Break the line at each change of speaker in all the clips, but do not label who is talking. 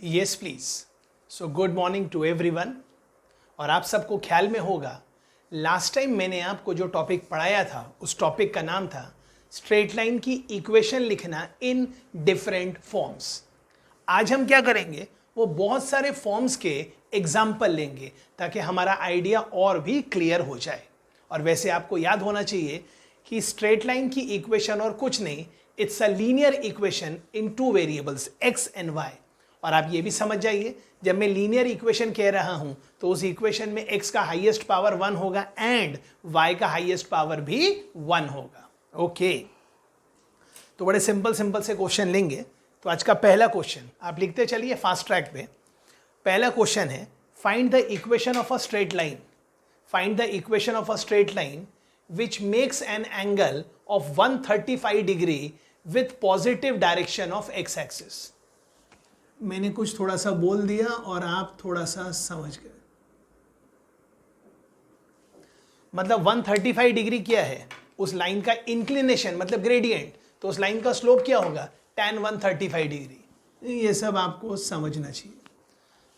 Yes please. So good morning to everyone. और आप सबको ख्याल में होगा लास्ट टाइम मैंने आपको जो टॉपिक पढ़ाया था उस टॉपिक का नाम था स्ट्रेट लाइन की इक्वेशन लिखना इन डिफरेंट फॉर्म्स। आज हम क्या करेंगे, वो बहुत सारे फॉर्म्स के एग्जाम्पल लेंगे ताकि हमारा आइडिया और भी क्लियर हो जाए। और वैसे आपको याद होना चाहिए कि स्ट्रेट लाइन की इक्वेशन और कुछ नहीं, it's a linear equation in two variables x and y. और आप ये भी समझ जाइए, जब मैं लीनियर इक्वेशन कह रहा हूं तो उस इक्वेशन में x का हाईएस्ट पावर 1 होगा एंड y का हाईएस्ट पावर भी 1 होगा। ओके, तो बड़े सिंपल से क्वेश्चन लेंगे। तो आज का पहला क्वेश्चन आप लिखते चलिए फास्ट ट्रैक पे। पहला क्वेश्चन है, find the equation of a straight line. Find the equation of a straight line which makes an angle of 135 degree with positive direction of x axis। मैंने कुछ थोड़ा सा बोल दिया और आप थोड़ा सा समझ गए। मतलब 135 डिग्री क्या है, उस लाइन का इंक्लिनेशन मतलब ग्रेडियंट, तो उस लाइन का स्लोप क्या होगा, tan 135 डिग्री। ये सब आपको समझना चाहिए।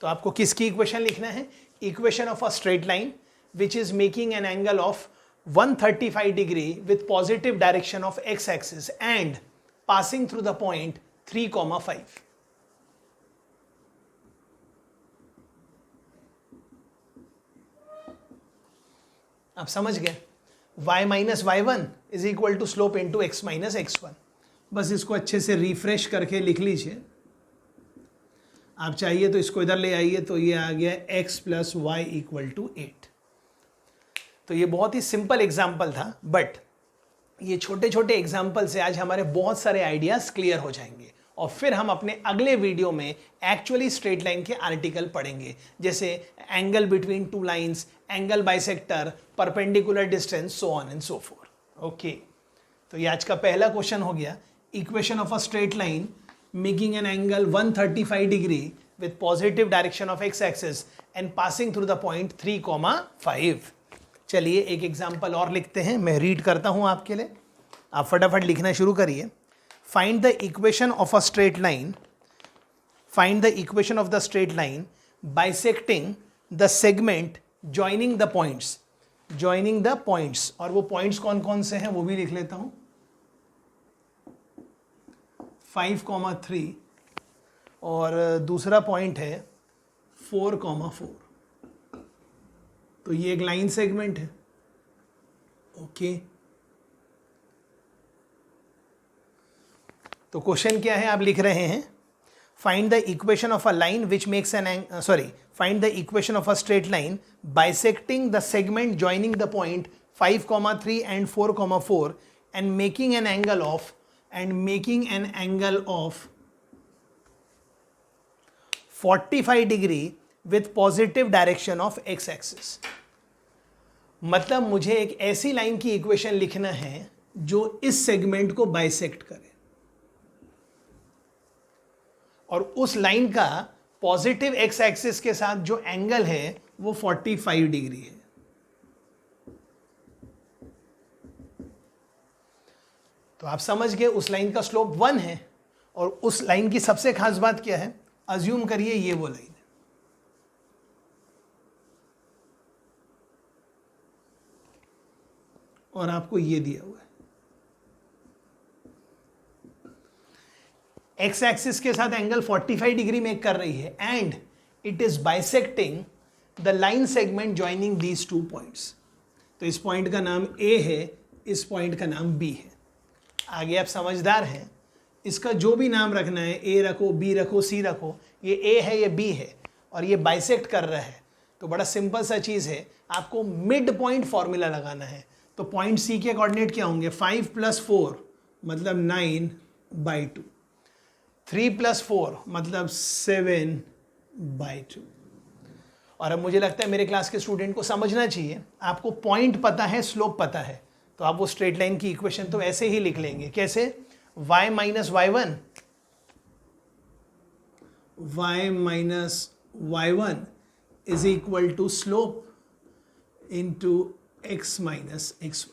तो आपको किसकी इक्वेशन लिखना है, equation of a straight line which is making an angle of 135 degree with positive direction of x axis and passing through the point 3,5। आप समझ गए, y minus y1 is equal to slope into x minus x1। बस इसको अच्छे से refresh करके लिख लीजिए। आप चाहिए तो इसको इधर ले आइए, तो ये आ गया x plus y equal to 8। तो ये बहुत ही सिंपल एग्जाम्पल था, बट ये छोटे छोटे एग्जाम्पल से आज हमारे बहुत सारे आइडियाज क्लियर हो जाएंगे और फिर हम अपने अगले वीडियो में एक्चुअली स्ट्रेट लाइन के आर्टिकल पढ़ेंगे, जैसे angle between two lines, angle bisector, perpendicular distance, so on and so fourth. Okay, तो ये आज का पहला क्वेश्चन हो गया, equation of a straight line making an angle 135 degree with positive direction of x axis and passing through the point 3,5। चलिए एक example और लिखते हैं, मैं रीड करता हूं आपके लिए, आप फटाफट लिखना शुरू करिए। Find the equation of a straight line, find the equation of the straight line bisecting the segment joining the points. Joining the points, और वो पॉइंट्स कौन कौन से हैं वो भी लिख लेता हूं, 5,3 और दूसरा पॉइंट है 4,4। तो ये एक लाइन सेगमेंट है। ओके, तो क्वेश्चन क्या है, आप लिख रहे हैं find the equation of a line which makes an find the equation of a straight line bisecting the segment joining the point 5,3 and 4,4 and making an angle of 45 degree with positive direction of x axis. मतलब मुझे एक ऐसी line की equation लिखना है जो इस segment को बाइसेक्ट करे और उस लाइन का पॉजिटिव एक्स एक्सिस के साथ जो एंगल है वो 45 डिग्री है। तो आप समझ गए उस लाइन का स्लोप 1 है, और उस लाइन की सबसे खास बात क्या है, अज्यूम करिए ये वो लाइन है। और आपको ये दिया हुआ है, एक्स एक्सिस के साथ एंगल 45 डिग्री मेक कर रही है and it is bisecting the line segment joining these two points. तो इस पॉइंट का नाम ए है, इस पॉइंट का नाम बी है। आगे आप समझदार हैं, इसका जो भी नाम रखना है, ए रखो, बी रखो, सी रखो, ये ए है, ये बी है और ये बाइसेक्ट कर रहा है। तो बड़ा सिंपल सा चीज है, आपको मिड पॉइंट फॉर्मूला लगाना है। तो पॉइंट सी के कोऑर्डिनेट क्या होंगे, 5 + 4 मतलब 9/2, 3 + 4 मतलब 7/2। और अब मुझे लगता है मेरे क्लास के स्टूडेंट को समझना चाहिए, आपको पॉइंट पता है, स्लोप पता है, तो आप वो स्ट्रेट लाइन की इक्वेशन तो ऐसे ही लिख लेंगे। कैसे, y minus y1 is equal to slope into x minus x1।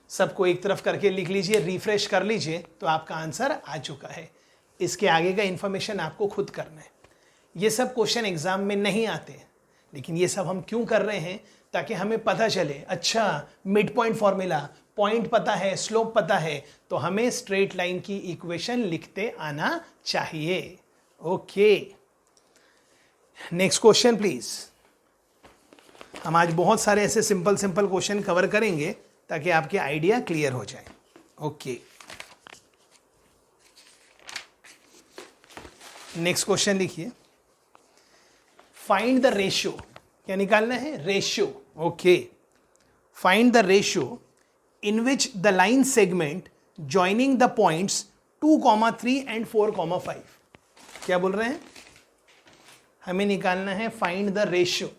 सबको एक तरफ करके लिख लीजिए, रिफ्रेश कर लीजिए, तो आपका आंसर आ चुका है। इसके आगे का इंफॉर्मेशन आपको खुद करना है। ये सब क्वेश्चन एग्जाम में नहीं आते, लेकिन ये सब हम क्यों कर रहे हैं, ताकि हमें पता चले, अच्छा मिड पॉइंट फॉर्मूला, पॉइंट पता है, स्लोप पता है, तो हमें स्ट्रेट लाइन की इक्वेशन लिखते आना चाहिए। Okay, next question please. हम आज बहुत सारे ऐसे सिंपल सिंपल क्वेश्चन कवर करेंगे ताकि आपके आइडिया क्लियर हो जाए। ओके, नेक्स्ट क्वेश्चन लिखिए, फाइंड द रेशियो, क्या निकालना है, ratio. Okay, find the ratio in which the line segment joining the points 2, 3 and 4, 5। क्या बोल रहे हैं, हमें निकालना है find the ratio,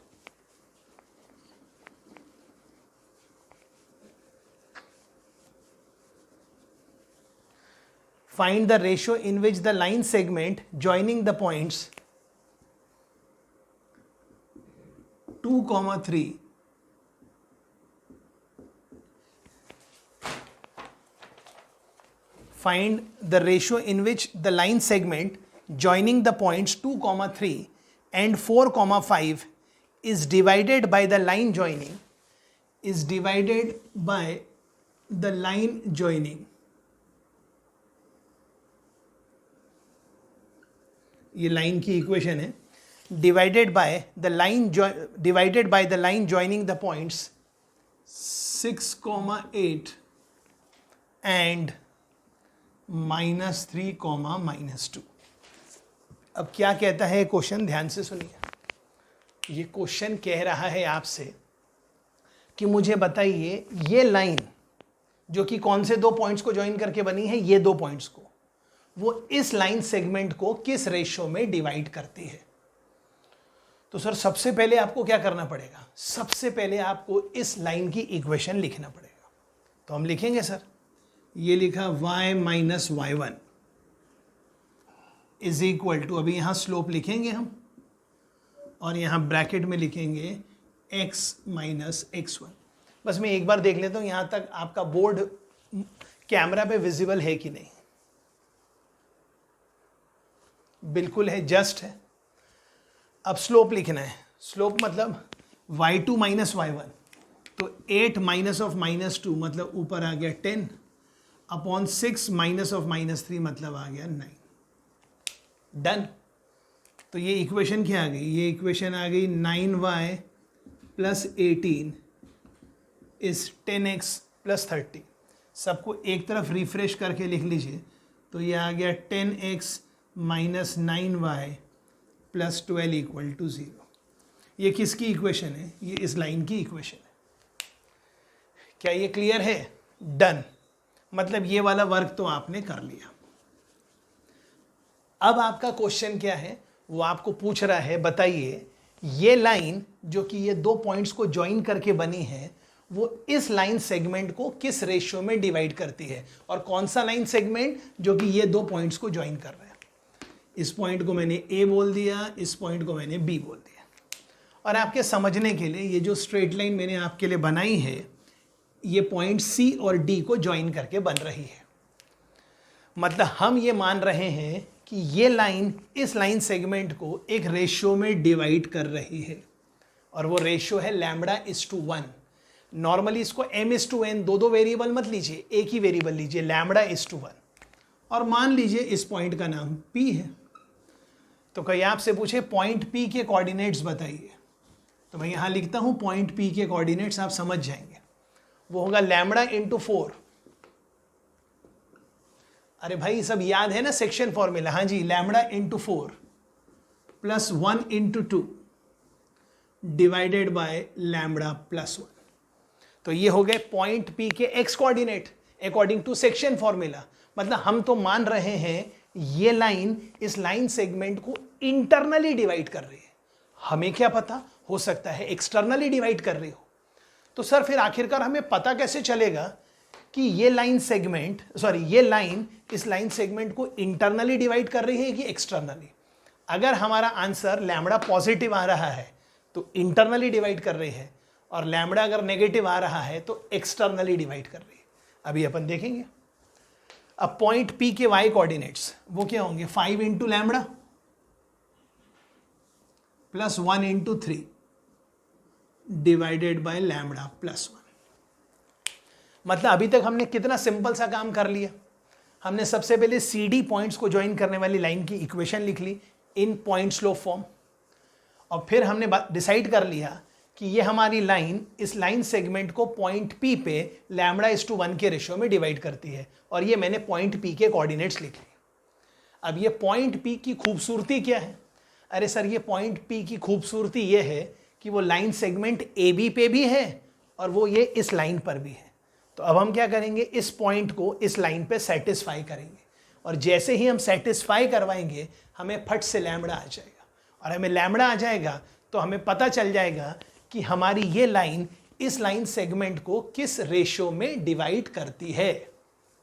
find the ratio in which the line segment joining the points 2, 3 find the ratio in which the line segment joining the points 2, 3 and 4, 5 is divided by the line joining, is divided by the line joining, ये line की equation है, divided by the line joining the points 6, 8 and -3, -2। अब क्या कहता है question, ध्यान से सुनिए। ये क्वेश्चन कह रहा है आपसे कि मुझे बताइए ये लाइन जो कि कौन से दो पॉइंट्स को ज्वाइन करके बनी है, ये दो पॉइंट्स को, वो इस लाइन सेगमेंट को किस रेशियो में डिवाइड करती है। तो सर सबसे पहले आपको क्या करना पड़ेगा, सबसे पहले आपको इस लाइन की इक्वेशन लिखना पड़ेगा। तो हम लिखेंगे सर, ये लिखा y minus y1 is equal to, अभी यहां स्लोप लिखेंगे हम और यहां ब्रैकेट में लिखेंगे x माइनस x1। बस मैं एक बार देख लेता हूं यहां तक आपका बोर्ड कैमरा पे विजिबल है कि नहीं। बिल्कुल है, जस्ट है। अब स्लोप लिखना है, स्लोप मतलब y2 माइनस y1, तो 8 माइनस ऑफ -2 मतलब ऊपर आ गया 10 अपॉन 6 माइनस ऑफ -3 मतलब आ गया 9। डन। तो ये इक्वेशन क्या आ गई, ये इक्वेशन आ गई 9y plus 18 is 10x plus 30। सबको एक तरफ रिफ्रेश करके लिख लीजिए, तो ये आ गया 10x minus 9y plus 12 equal to 0। ये किसकी इक्वेशन है, ये इस लाइन की इक्वेशन है। क्या ये क्लियर है, डन। मतलब ये वाला वर्क तो आपने कर लिया। अब आपका क्वेश्चन क्या है, वो आपको पूछ रहा है बताइए ये लाइन जो कि ये दो पॉइंट्स को ज्वाइन करके बनी है, वो इस लाइन सेगमेंट को किस रेशियो में डिवाइड करती है, और कौन सा लाइन सेगमेंट जो कि ये दो पॉइंट्स को ज्वाइन कर रहा है। इस पॉइंट को मैंने ए बोल दिया, इस पॉइंट को मैंने बी बोल दिया। और आपके समझने के लिए ये जो स्ट्रेट लाइन मैंने आपके लिए बनाई है, ये पॉइंट सी और डी को ज्वाइन करके बन रही है। मतलब हम ये मान रहे हैं कि ये लाइन इस लाइन सेगमेंट को एक रेशियो में डिवाइड कर रही है, और वो रेशियो है λ:1। नॉर्मली इसको m:n, दो वेरिएबल मत लीजिए, एक ही वेरिएबल लीजिए, λ:1। और मान लीजिए इस पॉइंट का नाम P है। तो कोई आपसे पूछे पॉइंट P के कोऑर्डिनेट्स बताइए, तो मैं यहां लिखता हूं पॉइंट P के कोऑर्डिनेट्स, आप समझ जाएंगे। वो होगा λ:4। अरे भाई सब याद है ना सेक्शन फॉर्मूला, हाँ जी, λ:4 प्लस 1/2 डिवाइडेड बाय λ+1। तो ये हो गए पॉइंट P के x coordinate according to section formula. मतलब हम तो मान रहे हैं ये लाइन इस लाइन सेगमेंट को इंटरनली डिवाइड कर रही है। हमें क्या पता, हो सकता है एक्सटर्नली डिवाइड कर रही हो। तो सर फिर आखिरकार हमें पता कैसे चलेगा कि ये लाइन सेगमेंट, सॉरी ये लाइन इस लाइन सेगमेंट को इंटरनली डिवाइड कर रही है कि एक्सटर्नली। अगर हमारा आंसर लैम्बडा पॉजिटिव आ रहा है तो इंटरनली डिवाइड कर रही है, और लैम्बडा अगर नेगेटिव आ रहा है तो एक्सटर्नली डिवाइड कर रही है। अभी अपन देखेंगे। अब पॉइंट P के y कोऑर्डिनेट्स वो क्या होंगे, 5 × λ, plus 1 into 3 divided by lambda plus 1। मतलब अभी तक हमने कितना सिंपल सा काम कर लिया। हमने सबसे पहले सी डी पॉइंट्स को ज्वाइन करने वाली लाइन की इक्वेशन लिख ली इन पॉइंट स्लोप फॉर्म, और फिर हमने डिसाइड कर लिया कि ये हमारी लाइन इस लाइन सेगमेंट को पॉइंट पी पे λ/1 के रेशियो में डिवाइड करती है, और ये मैंने पॉइंट पी के कोऑर्डिनेट्स लिख लिए। अब ये पॉइंट पी की खूबसूरती क्या है? अरे सर, ये पॉइंट पी की खूबसूरती ये है कि वो लाइन सेगमेंट ए बी पे भी है और वो ये इस लाइन पर भी है। तो अब हम क्या करेंगे, इस पॉइंट को इस लाइन पे सेटिस्फाई करेंगे, और जैसे ही हम सेटिस्फाई करवाएंगे हमें फट से लैम्बडा आ जाएगा, और हमें लैम्बडा आ जाएगा तो हमें पता चल जाएगा कि हमारी ये लाइन इस लाइन सेगमेंट को किस रेशियो में डिवाइड करती है।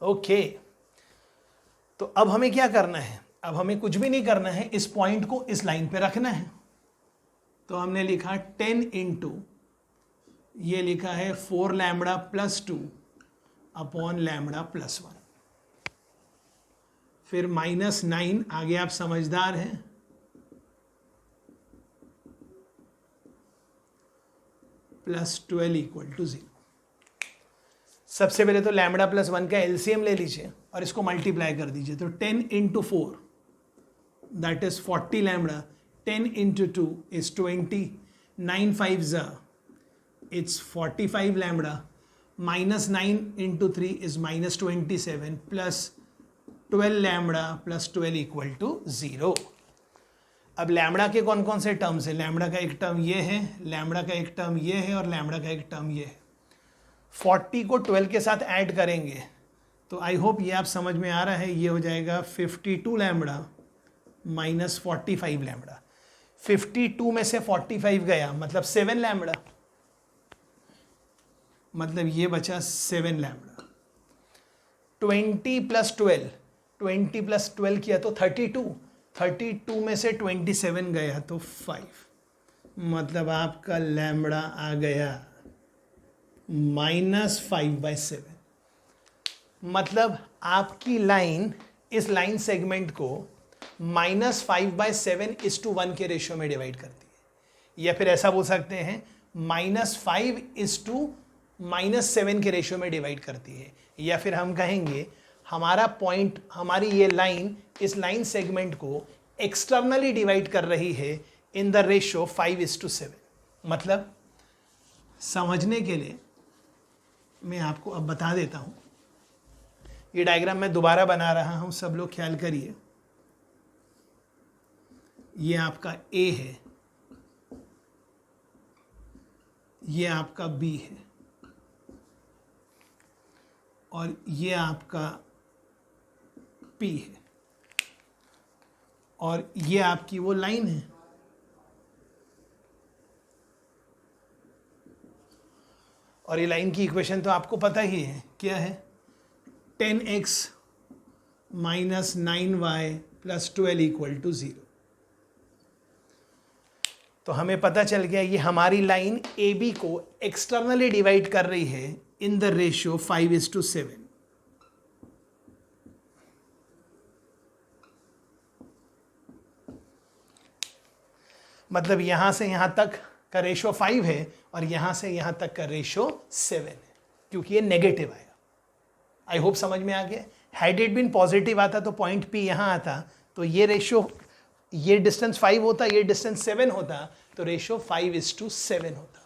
ओके, तो अब हमें क्या करना है? अब हमें कुछ भी नहीं करना है, इस पॉइंट को इस लाइन पे रखना है। तो हमने लिखा 10 इंटू, ये लिखा है 4 lambda plus 2 upon lambda plus 1, फिर -9, आगे आप समझदार हैं, प्लस 12 इक्वल टू 0। सबसे पहले तो लैम्बडा प्लस 1 का एलसीएम ले लीजिए और इसको मल्टीप्लाई कर दीजिए। तो 10 into 4 that is 40 lambda, 10 into 2 is 20, 9 5 ज़ा it's 45 lambda, -9 into 3 is -27 plus 12 lambda plus 12 equal to 0। अब लैम्बडा के कौन कौन से टर्म्स हैं? लैम्बडा का एक टर्म ये है, लैम्बडा का एक टर्म ये है, और लैम्बडा का एक टर्म ये है। 40 को 12 के साथ ऐड करेंगे तो आई होप ये आप समझ में आ रहा है, ये हो जाएगा 52 लैम्बडा माइनस 45 लैम्बडा। 52 में से 45 गया मतलब 7 लैम्बडा, मतलब ये बचा 7 लैम्बडा। 20 प्लस 12, 20 प्लस 12 किया तो 32, 32 में से 27 गया तो 5, मतलब आपका लैम्बडा आ गया -5/7। मतलब आपकी लाइन इस लाइन सेगमेंट को -5/7:1 के रेशियो में डिवाइड करती है, या फिर ऐसा बोल सकते हैं -5:-7 के रेशियो में डिवाइड करती है, या फिर हम कहेंगे हमारा पॉइंट, हमारी ये लाइन इस लाइन सेगमेंट को एक्सटर्नली डिवाइड कर रही है इन द रेशियो 5:7। मतलब समझने के लिए मैं आपको अब बता देता हूं, ये डायग्राम मैं दोबारा बना रहा हूं, सब लोग ख्याल करिए। ये आपका ए है, ये आपका बी है, और ये आपका पी है, और ये आपकी वो लाइन है। और ये लाइन की इक्वेशन तो आपको पता ही है, क्या है? 10x minus 9y plus 12 equal to 0। तो हमें पता चल गया ये हमारी लाइन ए बी को एक्सटर्नली डिवाइड कर रही है इन द रेशियो 5:7। मतलब यहां से यहां तक का रेशियो 5 है और यहां से यहां तक का रेशियो 7 है, क्योंकि ये नेगेटिव आया। आई होप समझ में आ गया। हैड इट बीन पॉजिटिव आता तो पॉइंट पी यहां आता, तो ये रेशियो, ये डिस्टेंस 5 होता, ये डिस्टेंस 7 होता, तो रेशियो 5:7 होता।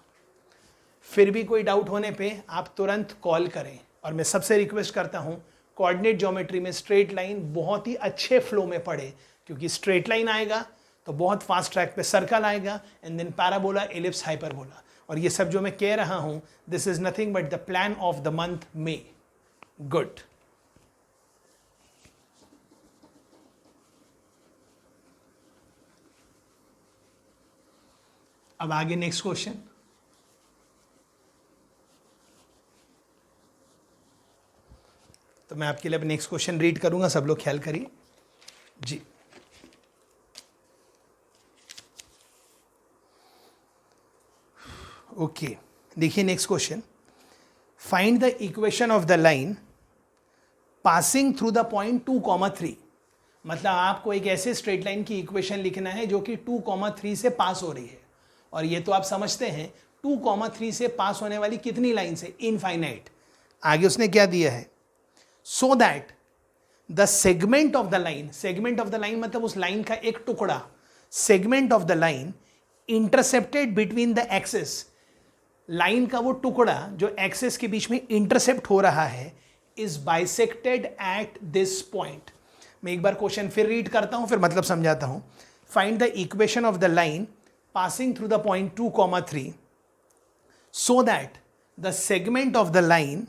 फिर भी कोई डाउट होने पे आप तुरंत कॉल करें, और मैं सबसे रिक्वेस्ट करता हूं कोऑर्डिनेट ज्योमेट्री में स्ट्रेट लाइन बहुत ही अच्छे फ्लो में पढ़े, क्योंकि स्ट्रेट लाइन आएगा तो बहुत फास्ट ट्रैक पे सर्कल आएगा, and then parabola, ellipse, hyperbola, और ये सब जो मैं कह रहा हूं this is nothing but the plan of the month May. Good. अब आगे नेक्स्ट क्वेश्चन। तो मैं आपके लिए अब नेक्स्ट क्वेश्चन रीड करूंगा, सब लोग ख्याल करिए जी। ओके, देखिए next question. Find the equation of the line passing through the point 2, 3। मतलब आपको एक ऐसे स्ट्रेट लाइन की इक्वेशन लिखना है जो कि 2,3 से पास हो रही है, और ये तो आप समझते हैं 2,3 से पास होने वाली कितनी लाइन से, इनफाइनाइट। आगे उसने क्या दिया है, so that the segment of the line, segment of the line मतलब उस लाइन का एक टुकड़ा, segment of the line intercepted between the axes, line का वो टुकड़ा जो एक्सेस के बीच में इंटरसेप्ट हो रहा है, is bisected at this point. मैं एक बार क्वेश्चन फिर रीड करता हूं, फिर मतलब समझाता हूं। Find the equation of the line passing through the point 2,3 so that the segment of the line,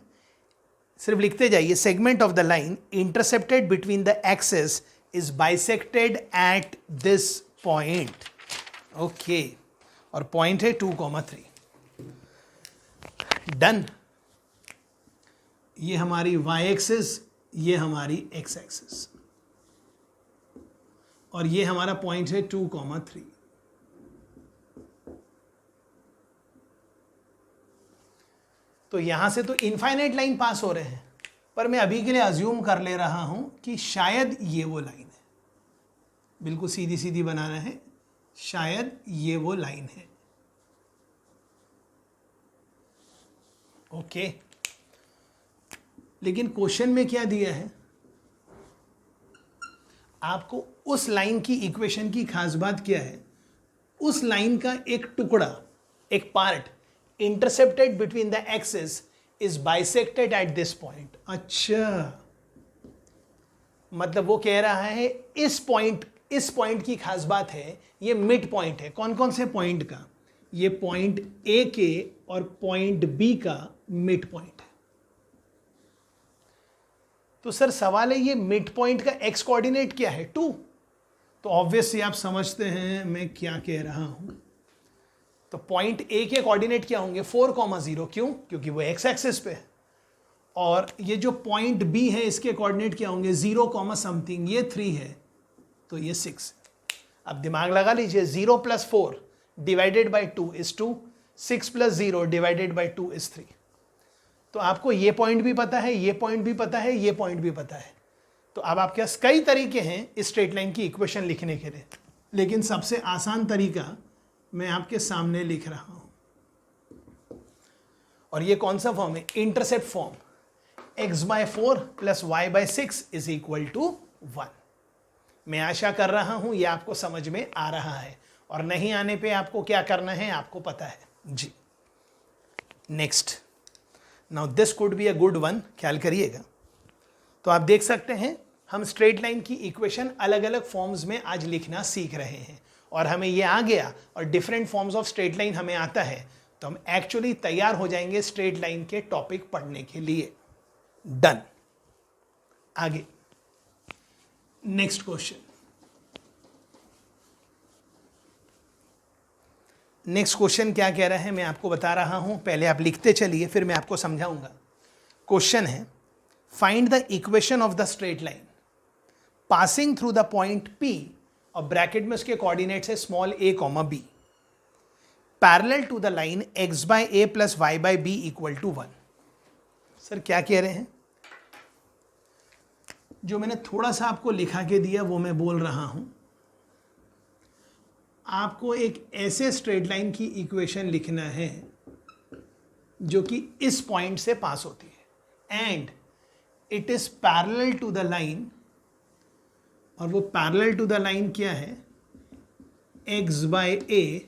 सिर्फ लिखते जाइए, segment of the line intercepted between the axes is bisected at this point. Okay, और point है 2,3। Done. ये हमारी y axis, ये हमारी x axis, और ये हमारा पॉइंट है 2,3। तो यहां से तो इनफाइनाइट लाइन पास हो रहे हैं, पर मैं अभी के लिए अज्यूम कर ले रहा हूं कि शायद ये वो लाइन है, बिल्कुल सीधी सीधी बनाना है, शायद ये वो लाइन है। ओके, लेकिन क्वेश्चन में क्या दिया है, आपको उस लाइन की इक्वेशन की खास बात क्या है, उस लाइन का एक टुकड़ा, एक part intercepted between the axis is bisected at this point. अच्छा, मतलब वो कह रहा है इस पॉइंट की खास बात है, ये मिड पॉइंट है। कौन कौन से पॉइंट का, ये पॉइंट ए के और पॉइंट बी का मिड पॉइंट है। तो सर सवाल है ये मिड पॉइंट का एक्स कोऑर्डिनेट क्या है, 2। तो ऑब्वियसली आप समझते हैं मैं क्या कह रहा हूं। तो पॉइंट ए के कोऑर्डिनेट क्या होंगे, 4,0। क्यों, क्योंकि वो एक्स एक्सिस पे है। और ये जो पॉइंट बी है इसके कोऑर्डिनेट क्या होंगे, 0, समथिंग, ये 3 है तो ये 6। अब दिमाग लगा लीजिए, 0 + 4 divided by 2 is 2, 6 + 0 divided by 2 is 3। तो आपको ये पॉइंट भी पता है, ये पॉइंट भी पता है, ये पॉइंट भी पता है। तो अब आपके पास कई तरीके हैं इस स्ट्रेट लाइन की इक्वेशन लिखने के लिए, लेकिन सबसे आसान तरीका मैं आपके सामने लिख रहा हूं। और ये कौन सा फॉर्म है, intercept form, x/4 + y/6 is equal to 1। मैं आशा कर रहा हूं ये आपको समझ में आ रहा है, और नहीं आने पे आपको क्या करना है आपको पता है जी। Next, now this could be a good one, ख्याल करिएगा। तो आप देख सकते हैं हम स्ट्रेट लाइन की इक्वेशन अलग अलग फॉर्म्स में आज लिखना सीख रहे हैं, और हमें ये आ गया और different forms of straight line हमें आता है, तो हम एक्चुअली तैयार हो जाएंगे स्ट्रेट लाइन के टॉपिक पढ़ने के लिए। डन। आगे नेक्स्ट क्वेश्चन। नेक्स्ट क्वेश्चन क्या कह रहा है मैं आपको बता रहा हूं, पहले आप लिखते चलिए फिर मैं आपको समझाऊंगा। क्वेश्चन है, find the equation of the straight line passing through the point P, और ब्रैकेट में उसके कोऑर्डिनेट्स है small a, b, parallel to the line x/a + y/b = 1। Sir क्या कह रहे हैं, जो मैंने थोड़ा सा आपको लिखा के दिया वो मैं बोल रहा हूं। आपको एक ऐसे स्ट्रेट लाइन की इक्वेशन लिखना है जो कि इस पॉइंट से पास होती है, and it is parallel to the line, और वो पैरेलल टू द लाइन क्या है, x/a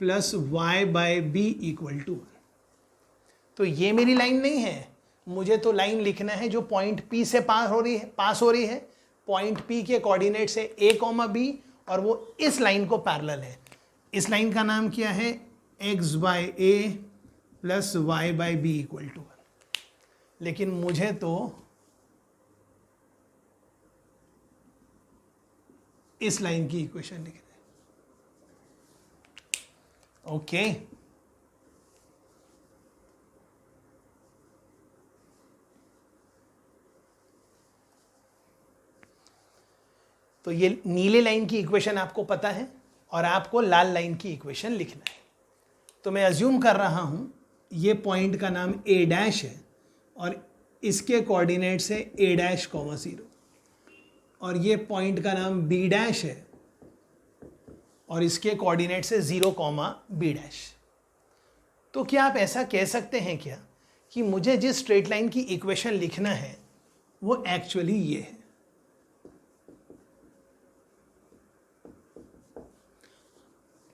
+ y/b = 1। तो ये मेरी लाइन नहीं है, मुझे तो लाइन लिखना है जो पॉइंट P से पास हो रही है। पॉइंट P के कोऑर्डिनेट्स है a, b, और वो इस लाइन को पैरेलल है। इस लाइन का नाम क्या है, x/a + y/b = 1। लेकिन मुझे तो इस लाइन की इक्वेशन लिखना है। ओके, तो ये नीले लाइन की इक्वेशन आपको पता है, और आपको लाल लाइन की इक्वेशन लिखना है। तो मैं अज्यूम कर रहा हूं ये पॉइंट का नाम a' है, और इसके कोऑर्डिनेट्स है a', 0। और ये पॉइंट का नाम बी डैश है और इसके कोऑर्डिनेट्स है 0, बी डैश। तो क्या आप ऐसा कह सकते हैं क्या कि मुझे जिस स्ट्रेट लाइन की इक्वेशन लिखना है वो एक्चुअली ये है।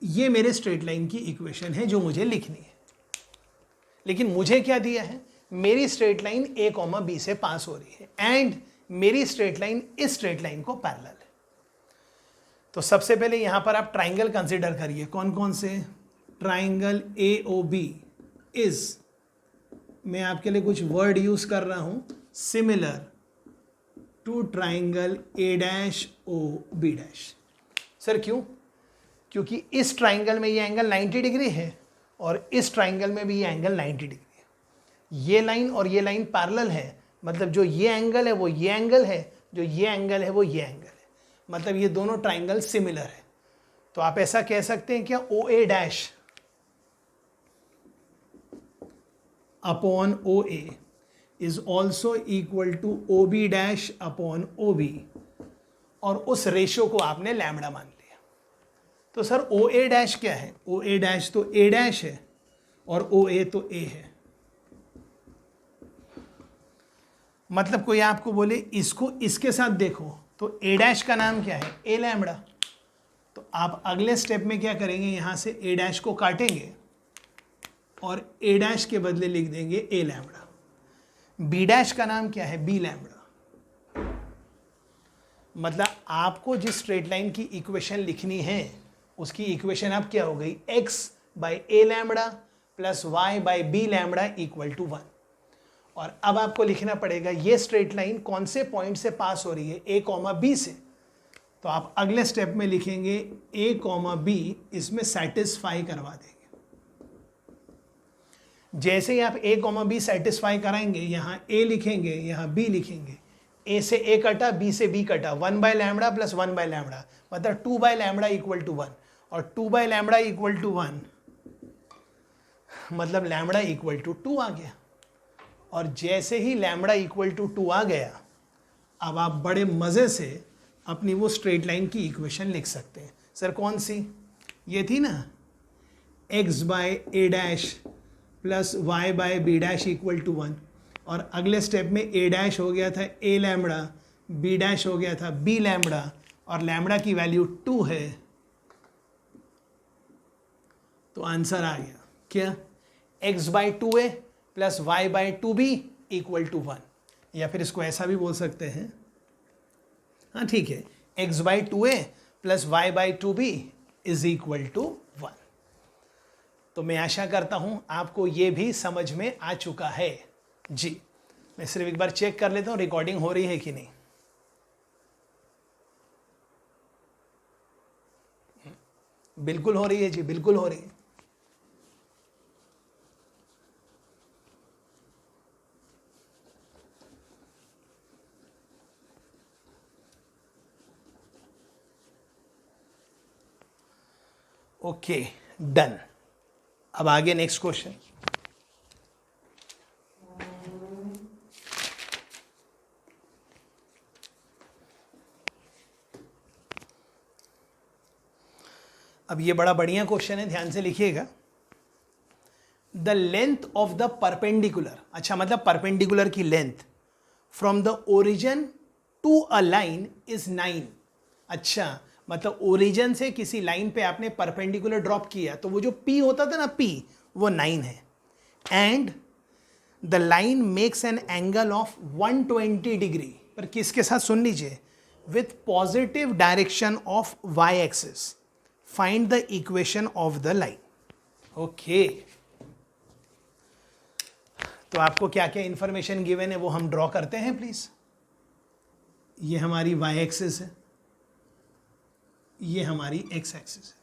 ये मेरे स्ट्रेट लाइन की इक्वेशन है जो मुझे लिखनी है, लेकिन मुझे क्या दिया है, मेरी स्ट्रेट लाइन a, b से पास हो रही है एंड मेरी स्ट्रेट लाइन इस स्ट्रेट लाइन को पैरेलल है। तो सबसे पहले यहां पर आप ट्राइंगल कंसीडर करिए। कौन कौन से? ट्राइंगल AOB इज, मैं आपके लिए कुछ वर्ड यूज कर रहा हूं, similar to triangle A'OB'। Sir क्यों? क्योंकि इस ट्राइंगल में ये एंगल 90 डिग्री है और इस ट्राइंगल में भी ये एंगल 90 डिग्री है। ये लाइन और ये लाइन पैरेलल है, मतलब जो ये एंगल है वो ये एंगल है, जो ये एंगल है वो ये एंगल है, मतलब ये दोनों ट्राइंगल सिमिलर है। तो आप ऐसा कह सकते हैं क्या, OA dash upon OA is also equal to OB dash upon OB, और उस रेशियो को आपने लैम्बडा मान लिया। तो सर OA डैश क्या है? OA डैश तो A डैश है और OA तो A है। मतलब कोई आपको बोले इसको इसके साथ देखो तो A डैश का नाम क्या है? A lambda. तो आप अगले स्टेप में क्या करेंगे, यहां से A डैश को काटेंगे और A डैश के बदले लिख देंगे A लैम्बडा। B डैश का नाम क्या है? B lambda. मतलब आपको जिस स्ट्रेट लाइन की इक्वेशन लिखनी है उसकी इक्वेशन अब क्या हो गई, x by A lambda plus y by B lambda equal to 1। और अब आपको लिखना पड़ेगा ये स्ट्रेट लाइन कौन से पॉइंट से पास हो रही है, A, B से। तो आप अगले स्टेप में लिखेंगे A, B, इसमें सेटिस्फाई करवा देंगे। जैसे ही आप A, B सेटिस्फाई कराएंगे, यहां A लिखेंगे, यहां B लिखेंगे, A से A कटा, B से B कटा, 1 by lambda plus 1 by lambda, मतलब 2 बाय लैम्बडा इक्वल टू 1, और 2 बाय लैम्बडा इक्वल टू 1 मतलब लैम्बडा इक्वल टू 2 आ गया। और जैसे ही लैम्बडा इक्वल टू 2 आ गया, अब आप बड़े मज़े से अपनी वो स्ट्रेट लाइन की इक्वेशन लिख सकते हैं। सर कौन सी? ये थी ना, x by A dash plus y by B dash equal to 1, और अगले स्टेप में A डैश हो गया था A लैम्बडा, B डैश हो गया था B लैम्बडा, और लैम्बडा की वैल्यू 2 है। तो आंसर आ गया क्या, x by 2a plus y by 2b equal to 1। या फिर इसको ऐसा भी बोल सकते हैं, हाँ ठीक है, x by 2a plus y by 2b is equal to 1। तो मैं आशा करता हूं आपको ये भी समझ में आ चुका है। जी, मैं सिर्फ एक बार चेक कर लेता हूं रिकॉर्डिंग हो रही है कि नहीं। बिल्कुल हो रही है जी, बिल्कुल हो रही है। Okay, done. अब आगे नेक्स्ट क्वेश्चन। अब ये बड़ा बढ़िया क्वेश्चन है, ध्यान से लिखिएगा। The length of the perpendicular, अच्छा मतलब परपेंडिकुलर की length from the origin to a line is 9। अच्छा मतलब ओरिजिन से किसी लाइन पे आपने परपेंडिकुलर ड्रॉप किया तो वो जो P होता था ना, P वो 9 है। And the line makes an angle of 120 degree, पर किसके साथ, सुन लीजिए, with positive direction of y axis. Find the equation of the line. Okay, तो आपको क्या क्या इंफॉर्मेशन गिवन है वो हम ड्रॉ करते हैं प्लीज। ये हमारी y एक्सिस है, ये हमारी x एक्सिस है।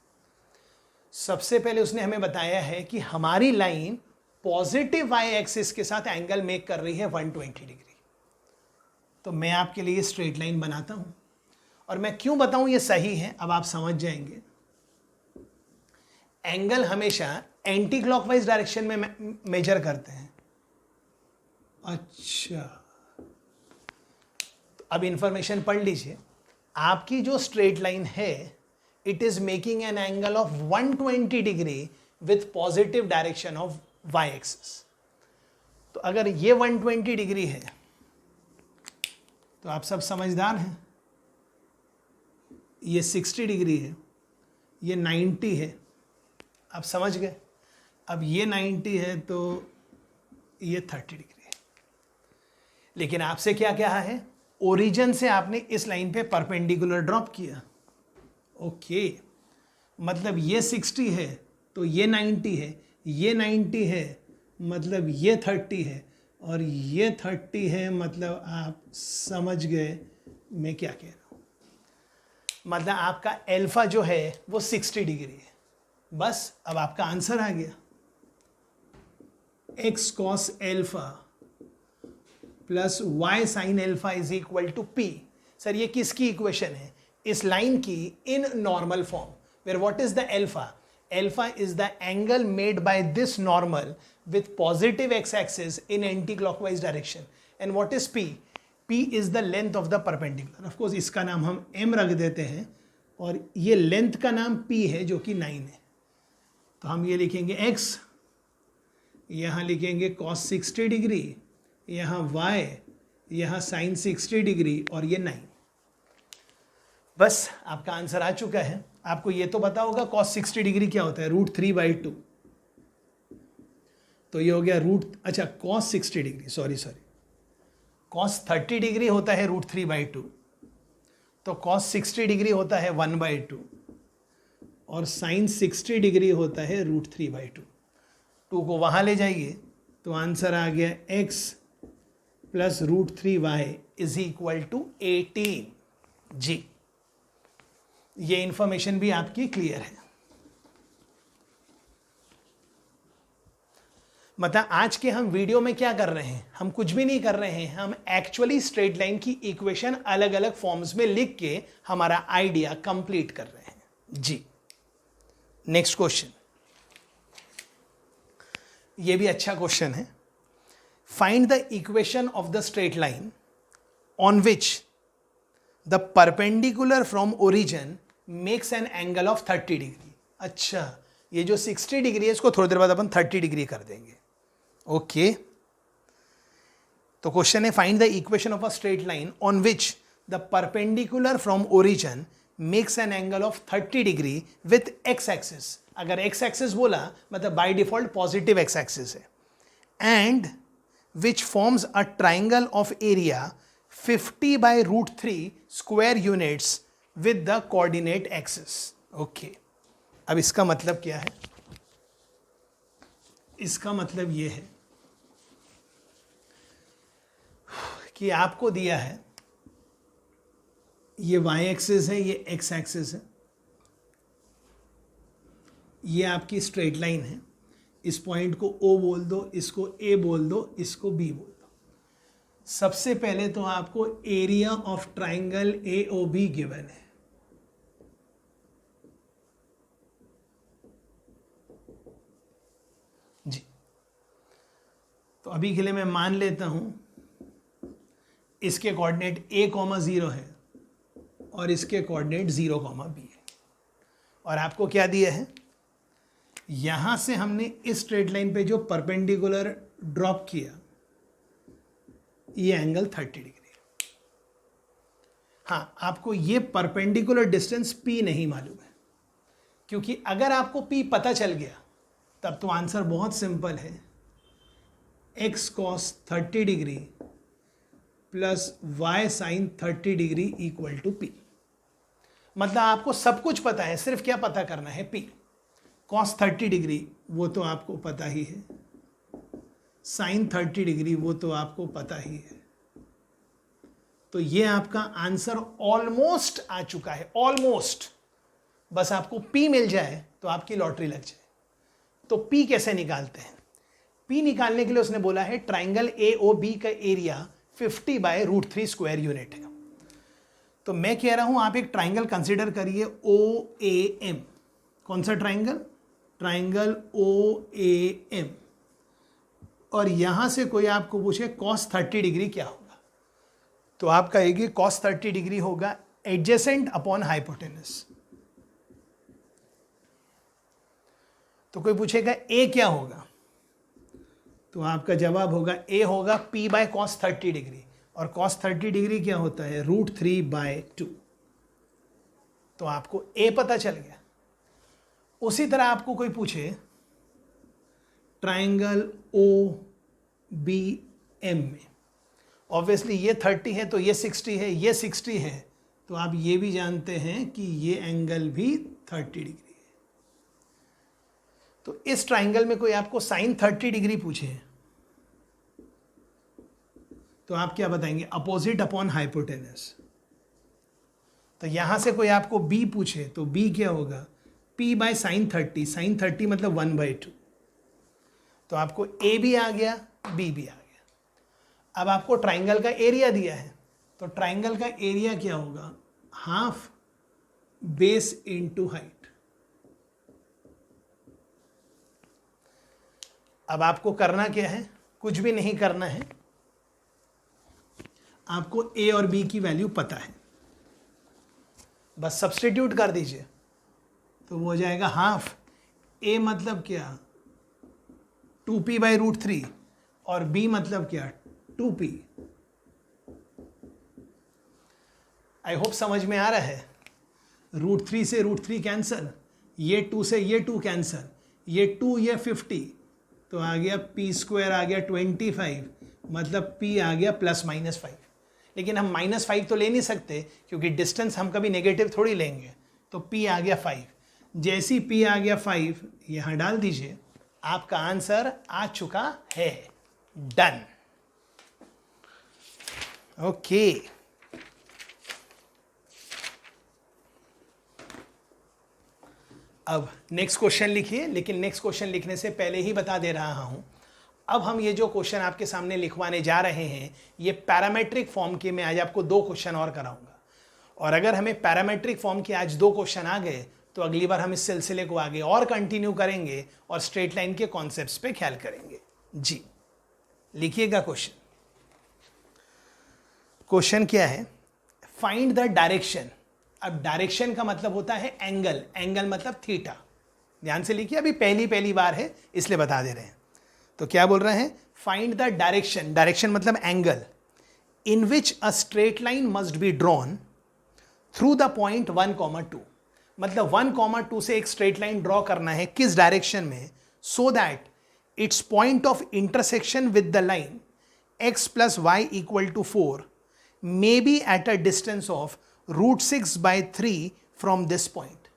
सबसे पहले उसने हमें बताया है कि हमारी लाइन पॉजिटिव y एक्सिस के साथ एंगल मेक कर रही है 120 डिग्री। तो मैं आपके लिए स्ट्रेट लाइन बनाता हूं, और मैं क्यों बताऊं ये सही है अब आप समझ जाएंगे। एंगल हमेशा एंटी क्लॉकवाइज डायरेक्शन में मेजर करते हैं। अच्छा, तो अब इंफॉर्मेशन पढ़ लीजिए। आपकी जो स्ट्रेट लाइन है it is making an angle of 120 degree with positive direction of Y axis. तो अगर ये 120 डिग्री है तो आप सब समझदार हैं, ये 60 डिग्री है, ये 90 है, आप समझ गए। अब ये 90 है तो ये 30 डिग्री है। लेकिन आपसे क्या कहा है, ओरिजिन से आपने इस लाइन पे परपेंडिकुलर ड्रॉप किया। ओके, मतलब ये 60 है तो ये 90 है, ये 90 है मतलब ये 30 है, और ये 30 है, मतलब आप समझ गए मैं क्या कह रहा हूँ। मतलब आपका अल्फा जो है वो 60 डिग्री है। बस अब आपका आंसर आ गया, x cos alpha plus y sin alpha is equal to p। सर ये किसकी इक्वेशन है, इस लाइन की in normal form, where what is the alpha, alpha is the angle made by this normal with positive x-axis in anti-clockwise direction, and what is p? p is the length of the perpendicular. of course इसका नाम हम m रख देते हैं और ये length का नाम p है जो कि 9 है। तो हम ये लिखेंगे x, यहाँ लिखेंगे cos 60 डिग्री, यहाँ y, यहाँ sin 60 डिग्री और ये 9। बस आपका आंसर आ चुका है। आपको ये तो पता होगा cos 60 डिग्री क्या होता है, √3/2। तो ये हो गया अच्छा cos 60 degree, sorry cos 30 degree होता है √3/2, तो cos 60 डिग्री होता है 1/2 और sin 60 डिग्री होता है √3/2। 2 को वहाँ ले जाइए तो आंसर आ गया x plus √3y is equal to 18। जी, ये इंफॉर्मेशन भी आपकी क्लियर है। मतलब आज के हम वीडियो में क्या कर रहे हैं, हम कुछ भी नहीं कर रहे हैं, हम एक्चुअली स्ट्रेट लाइन की इक्वेशन अलग अलग फॉर्म्स में लिख के हमारा आइडिया कंप्लीट कर रहे हैं। जी, नेक्स्ट क्वेश्चन, ये भी अच्छा क्वेश्चन है। Find the equation of the straight line on which the perpendicular from origin makes an angle of 30 degree. अच्छा, ये जो 60 डिग्री है इसको थोड़ी देर बाद अपन 30 डिग्री कर देंगे। ओके, तो क्वेश्चन है find the equation of a straight line on which the perpendicular from origin makes an angle of 30 degree with X axis. अगर एक्स एक्सिस बोला मतलब by default positive X axis है, and which forms a triangle of area 50/√3 square units with the coordinate axis. Okay, अब इसका मतलब क्या है, इसका मतलब ये है कि आपको दिया है ये y एक्सिस है, ये x एक्सिस है, ये आपकी स्ट्रेट लाइन है। इस पॉइंट को O बोल दो, इसको A बोल दो, इसको B बोल दो। सबसे पहले तो आपको area of triangle AOB given है। जी, तो अभी के लिए मैं मान लेता हूं इसके कोऑर्डिनेट a,0 है और इसके कोऑर्डिनेट 0,b है। और आपको क्या दिया है, यहां से हमने इस स्ट्रेट लाइन पे जो परपेंडिकुलर ड्रॉप किया ये एंगल 30 डिग्री है। हाँ, आपको ये परपेंडिकुलर डिस्टेंस p नहीं मालूम है, क्योंकि अगर आपको p पता चल गया तब तो आंसर बहुत सिंपल है, x cos 30 degree plus y sin 30 degree equal to p। मतलब आपको सब कुछ पता है, सिर्फ क्या पता करना है, p। cos 30 डिग्री वो तो आपको पता ही है, sin 30 डिग्री वो तो आपको पता ही है। तो ये आपका आंसर ऑलमोस्ट आ चुका है, ऑलमोस्ट। बस आपको p मिल जाए तो आपकी लॉटरी लग जाए। तो p कैसे निकालते हैं, p निकालने के लिए उसने बोला है ट्राइंगल AOB का एरिया 50/√3 स्क्वायर यूनिट है। तो मैं कह रहा हूं आप एक ट्राइंगल कंसीडर करिए OAM। कौन सा ट्राइंगल, ट्राइंगल OAM। और यहां से कोई आपको पूछे cos 30 डिग्री क्या होगा, तो आप कहेंगे cos 30 डिग्री होगा एडजेसेंट अपॉन हाइपोटेनस। तो कोई पूछेगा ए क्या होगा, तो आपका जवाब होगा ए होगा p बाय कॉस 30 डिग्री, और कॉस 30 डिग्री क्या होता है, √3/2। तो आपको ए पता चल गया। उसी तरह आपको कोई पूछे ट्राइंगल OBM में, ऑब्वियसली ये 30 है तो ये 60 है, ये 60 है, तो आप ये भी जानते हैं कि ये एंगल भी 30 डिग्री है। तो इस ट्राइंगल में कोई आपको साइन 30 डिग्री पूछे तो आप क्या बताएंगे, अपोजिट अपॉन हाइपोटेनस। तो यहां से कोई आपको b पूछे तो b क्या होगा, p बाय साइन 30, साइन 30 मतलब 1/2। तो आपको a भी आ गया, b भी आ गया। अब आपको ट्राइंगल का एरिया दिया है, तो ट्राइंगल का एरिया क्या होगा, हाफ बेस इनटू हाइट। अब आपको करना क्या है, कुछ भी नहीं करना है, आपको a और b की वैल्यू पता है, बस सब्स्टिट्यूट कर दीजिए तो वो हो जाएगा हाफ। a मतलब क्या, 2p/√3, और b मतलब क्या, 2p। आई होप समझ में आ रहा है। √3 से √3 कैंसल, ये 2 से ये 2 कैंसल, ये 2 ये 50, तो आ गया p² आ गया 25, मतलब p आ गया ±5। लेकिन हम -5 तो ले नहीं सकते क्योंकि डिस्टेंस हम कभी नेगेटिव थोड़ी लेंगे, तो p आ गया 5। जैसी p आ गया 5 यहाँ डाल दीजिए, आपका आंसर आ चुका है, डन। ओके, अब नेक्स्ट क्वेश्चन लिखिए, लेकिन नेक्स्ट क्वेश्चन लिखने से पहले ही बता दे रहा हूं, अब हम ये जो क्वेश्चन आपके सामने लिखवाने जा रहे हैं ये पैरामेट्रिक फॉर्म के, मैं आज आपको 2 क्वेश्चन और कराऊंगा, और अगर हमें पैरामेट्रिक फॉर्म के आज 2 क्वेश्चन आ गए तो अगली बार हम इस सिलसिले को आगे और कंटिन्यू करेंगे और स्ट्रेट लाइन के कॉन्सेप्ट्स पे ख्याल करेंगे। जी लिखिएगा क्वेश्चन। क्वेश्चन क्या है, फाइंड द डायरेक्शन। अब डायरेक्शन का मतलब होता है एंगल, एंगल मतलब थीटा। ध्यान से लिखिए, अभी पहली बार है इसलिए बता दे रहे हैं। तो क्या बोल रहे हैं, फाइंड द डायरेक्शन, डायरेक्शन मतलब angle, in which a straight line must be drawn through the point 1,2। मतलब 1,2 से एक स्ट्रेट लाइन ड्रॉ करना है, किस डायरेक्शन में, so that it's point of intersection with the line x + y = 4 may be at a distance of √6/3 from this point.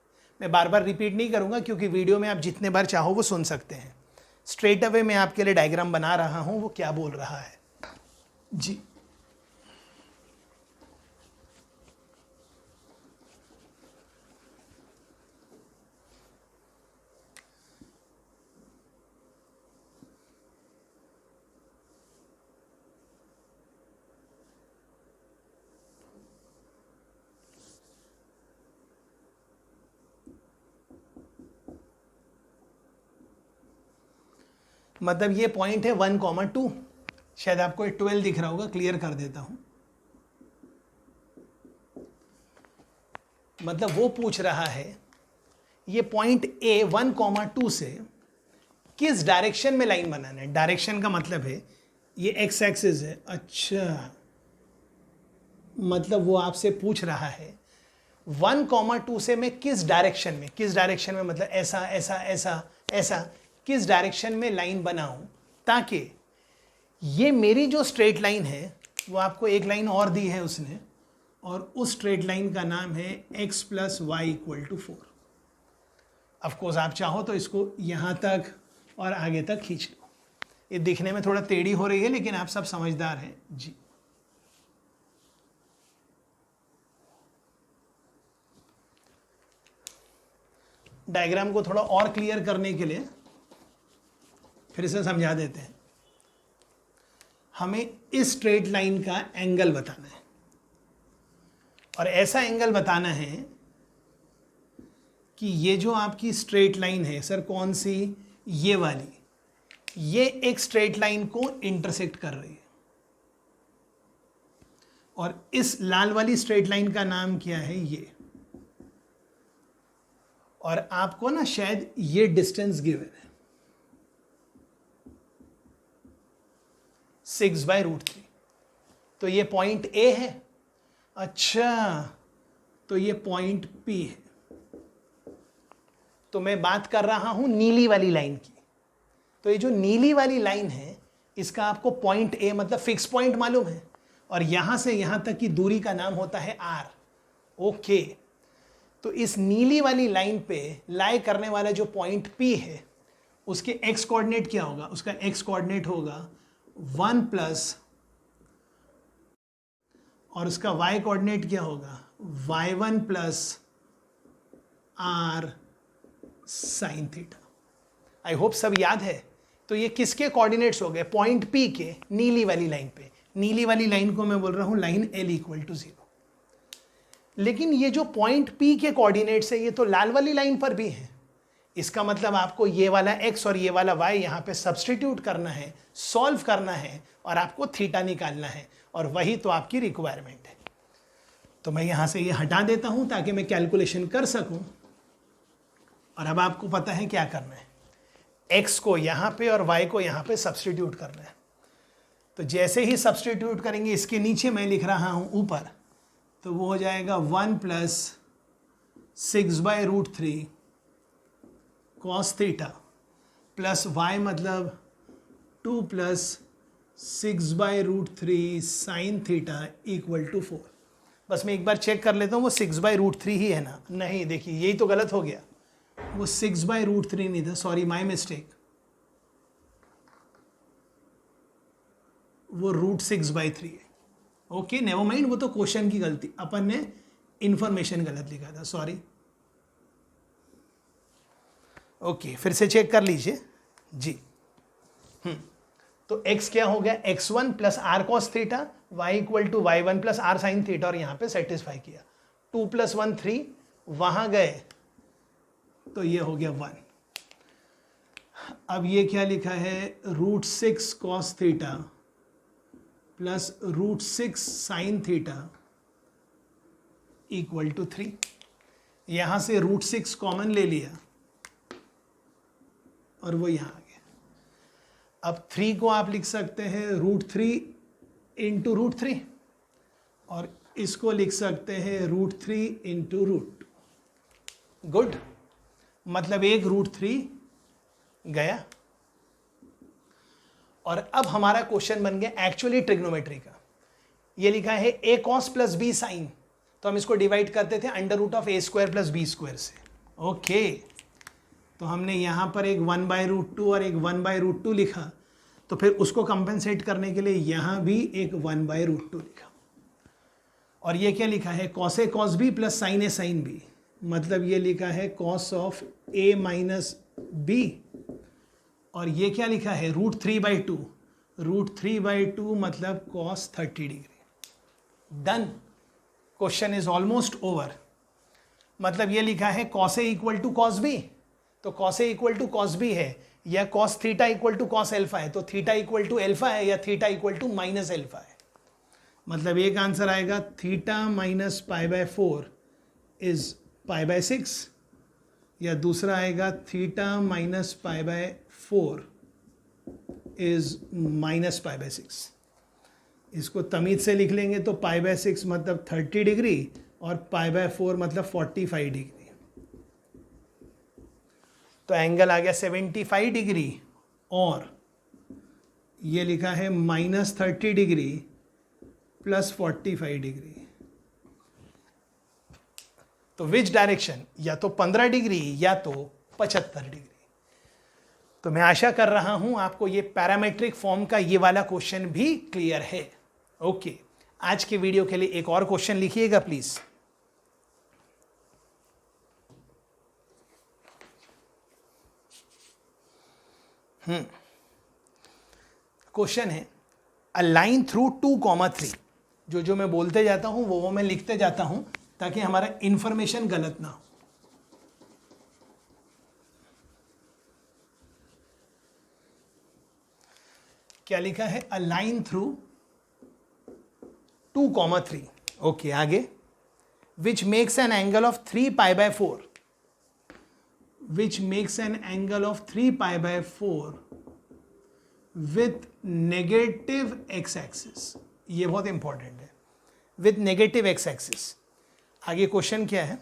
मैं बार बार repeat नहीं करूंगा क्योंकि वीडियो में आप जितने बार चाहो वो सुन सकते हैं। स्ट्रेट अवे मैं आपके लिए डायग्राम बना रहा हूं, वो क्या बोल रहा है। जी मतलब ये पॉइंट है 1,2, शायद आपको 12 दिख रहा होगा, क्लियर कर देता हूं। मतलब वो पूछ रहा है ये पॉइंट A 1,2 से किस डायरेक्शन में लाइन बनाना है। डायरेक्शन का मतलब है ये x एक्सिस है, अच्छा मतलब वो आपसे पूछ रहा है 1,2 से मैं किस डायरेक्शन में, किस डायरेक्शन में मतलब ऐसा ऐसा ऐसा ऐसा, किस डायरेक्शन में लाइन बनाऊं ताकि ये मेरी जो स्ट्रेट लाइन है वो आपको एक लाइन और दी है उसने, और उस स्ट्रेट लाइन का नाम है x + y = 4। ऑफकोर्स आप चाहो तो इसको यहाँ तक और आगे तक खींच लो। ये दिखने में थोड़ा टेढ़ी हो रही है लेकिन आप सब समझदार हैं। जी डायग्राम को थोड़ा और क्लियर करने के लिए फिर से समझा देते हैं। हमें इस स्ट्रेट लाइन का एंगल बताना है, और ऐसा एंगल बताना है कि ये जो आपकी स्ट्रेट लाइन है, सर कौन सी, ये वाली, ये एक स्ट्रेट लाइन को इंटरसेक्ट कर रही है। और इस लाल वाली स्ट्रेट लाइन का नाम क्या है, ये। और आपको ना शायद ये डिस्टेंस गिवन है 6/√3। तो ये पॉइंट ए है। अच्छा, तो ये पॉइंट पी है। तो मैं बात कर रहा हूं नीली वाली लाइन की। तो ये जो नीली वाली लाइन है, इसका आपको पॉइंट ए मतलब फिक्स पॉइंट मालूम है, और यहां से यहां तक की दूरी का नाम होता है आर। ओके, तो इस नीली वाली लाइन पे लाई करने वाला जो पॉइंट पी है, उसके एक्स कोऑर्डिनेट क्या होगा? उसका एक्स कोऑर्डिनेट होगा 1+, और उसका y कोऑर्डिनेट क्या होगा? y1 + r sin theta. I hope सब याद है। तो ये किसके कोऑर्डिनेट्स हो गए? पॉइंट P के, नीली वाली लाइन पे। नीली वाली लाइन को मैं बोल रहा हूं लाइन L = 0। लेकिन ये जो पॉइंट P के कोऑर्डिनेट्स है, ये तो लाल वाली लाइन पर भी है। इसका मतलब आपको ये वाला x और ये वाला y यहाँ पे सब्सटीट्यूट करना है, सॉल्व करना है, और आपको थीटा निकालना है, और वही तो आपकी रिक्वायरमेंट है। तो मैं यहाँ से ये हटा देता हूँ ताकि मैं कैलकुलेशन कर सकूँ। और अब आपको पता है क्या करना है, x को यहाँ पे और y को यहाँ पे सब्सटीट्यूट करना है। तो जैसे ही सब्सटीट्यूट करेंगे, इसके नीचे मैं लिख रहा हूँ ऊपर, तो वो हो जाएगा 1 + 6/√3 cos थीटा प्लस y मतलब 2 + 6/√3 sin थीटा = 4। बस मैं एक बार चेक कर लेता हूँ वो 6/√3 ही है ना? नहीं, देखिए यही तो गलत हो गया। वो 6/√3 नहीं था, सॉरी, माय मिस्टेक। वो √6/3 है। ओके, नेवर माइंड, वो तो क्वेश्चन की गलती, अपन ने इंफॉर्मेशन गलत लिखा था, सॉरी। ओके, फिर से चेक कर लीजिए जी। तो x क्या हो गया? x1 + r cos theta, y = y1 + r sin theta, और यहाँ पे सेटिस्फाई किया। 2 + 1 3, वहाँ गए तो ये हो गया 1। अब ये क्या लिखा है? √6 cos theta plus √6 sin theta = 3। यहाँ से √6 कॉमन ले लिया और वो यहाँ आ गया। अब 3 को आप लिख सकते हैं √3 × √3, और इसको लिख सकते हैं √3 × √2। गुड, मतलब एक √3 गया। और अब हमारा क्वेश्चन बन गया एक्चुअली ट्रिग्नोमेट्री का। ये लिखा है a cos + b sin, तो हम इसको डिवाइड करते थे √a² + b² से। ओके, तो हमने यहाँ पर एक 1/√2 और एक 1/√2 लिखा, तो फिर उसको कंपेंसेट करने के लिए यहाँ भी एक 1/√2 लिखा। और ये क्या लिखा है? cos a cos b + sin a sin b, मतलब ये लिखा है cos of a - b। और ये क्या लिखा है? √3/2, √3/2 मतलब cos 30 degree. Done, question is almost over. मतलब ये लिखा है cos a = cos b, तो cos a = cos b है, या cos थीटा = cos अल्फा है, तो थीटा = अल्फा है, या थीटा = -अल्फा है। मतलब एक आंसर आएगा थीटा - π/4 इज π/6, या दूसरा आएगा थीटा - π/4 इज -π/6। इसको तमीज से लिख लेंगे तो π/6 मतलब 30 डिग्री और π/4 मतलब 45 डिग्री। तो एंगल आ गया 75 डिग्री, और ये लिखा है -30 डिग्री + 45 डिग्री। तो विच डायरेक्शन? या तो 15 डिग्री या तो 75 डिग्री। तो मैं आशा कर रहा हूं आपको ये पैरामेट्रिक फॉर्म का ये वाला क्वेश्चन भी क्लियर है। ओके, आज के वीडियो के लिए एक और क्वेश्चन लिखिएगा प्लीज। क्वेश्चन है अ लाइन थ्रू 2, 3। जो मैं बोलते जाता हूं वो मैं लिखते जाता हूं ताकि हमारा इंफॉर्मेशन गलत ना हो। क्या लिखा है? A line through 2,3. ओके, आगे. Which makes an angle of 3 pi by 4. Which makes an angle of 3 pi by 4 with negative x-axis. ये बहुत इंपॉर्टेंट है. With negative x-axis. आगे क्वेश्चन क्या है?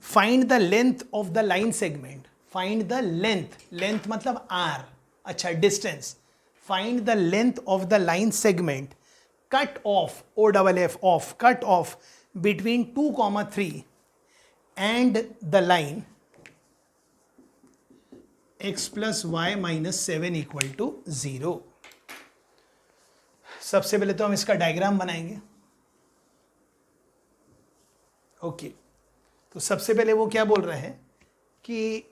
Find the length of the line segment. Find the length. Length मतलब r. अच्छा, distance. Find the length of the line segment cut off, OFF, off, cut off between 2,3 and the line x plus y minus 7 equal to 0. सबसे पहले तो हम इसका diagram बनाएंगे. Okay, तो सबसे पहले वो क्या बोल रहे हैं कि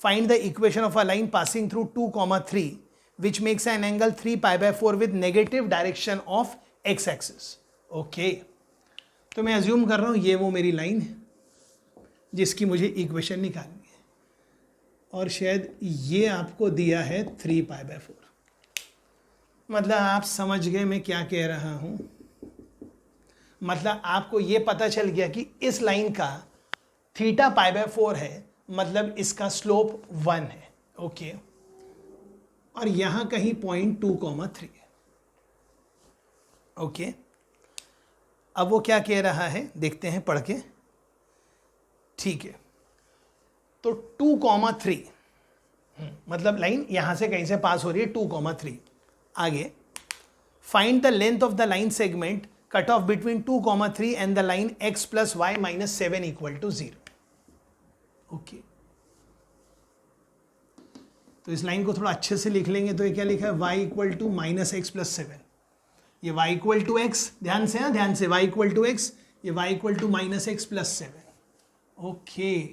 find the equation of a line passing through 2,3 which makes an angle 3 pi by 4 with negative direction of x-axis. Okay, तो मैं अज्यूम कर रहा हूँ ये वो मेरी लाइन है जिसकी मुझे इक्वेशन निकालनी है, और शायद ये आपको दिया है 3 pi by 4. मतलब आप समझ गए मैं क्या कह रहा हूँ. मतलब आपको ये पता चल गया कि इस लाइन का थीटा पाई बाय 4 है, मतलब इसका स्लोप 1 है. ओके, और यहां कहीं पॉइंट 2,3 है. ओके, अब वो क्या कह रहा है देखते हैं पढ़ के. ठीक है, तो 2,3 मतलब लाइन यहां से कहीं से पास हो रही है 2,3. आगे, find the length of the line segment cut off between 2,3 and the line x plus Y minus 7 equal to 0. Okay, तो इस लाइन को थोड़ा अच्छे से लिख लेंगे. तो ये क्या लिखा है, y equal to minus X plus 7. ये y इक्वल टू एक्स, ध्यान से, ध्यान से, y इक्वल टू एक्स, ये y equal to minus X plus 7. Okay,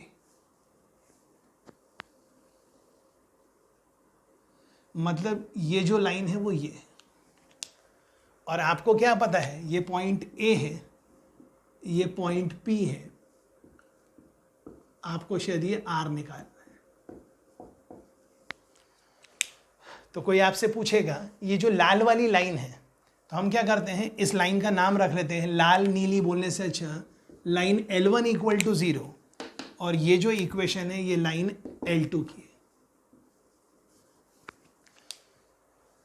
मतलब ये जो लाइन है वो ये है, और आपको क्या पता है ये पॉइंट A है, ये पॉइंट P है. आपको शायद ये R निकालना है. तो कोई आपसे पूछेगा ये जो लाल वाली लाइन है, तो हम क्या करते हैं, इस लाइन का नाम रख लेते हैं, लाल नीली बोलने से अच्छा लाइन L1 इक्वल टू 0, और ये जो इक्वेशन है ये लाइन L2 की है.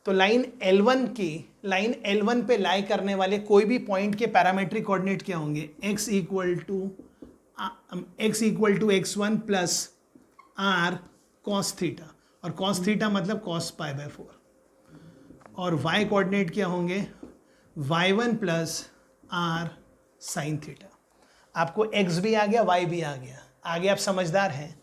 तो लाइन L1 पे लाई करने वाले कोई भी पॉइंट के पैरामेट्रिक कोऑर्डिनेट क्या होंगे, x equal to x1 plus r cos theta, और cos थीटा मतलब cos पाई बाय 4, और y कोऑर्डिनेट क्या होंगे, y1 plus r sin theta. आपको x भी आ गया, y भी आ गया. आगे आप समझदार हैं.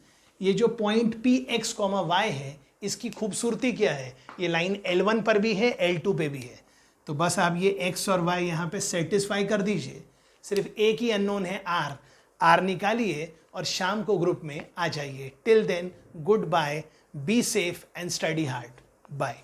ये जो पॉइंट P x, y है, इसकी खूबसूरती क्या है, ये लाइन L1 पर भी है, L2 पे भी है. तो बस आप ये x और y यहाँ पे सेटिस्फाई कर दीजिए. सिर्फ एक ही अननोन है r निकालिए और शाम को ग्रुप में आ जाइए. Till then, goodbye, be safe and study hard. Bye.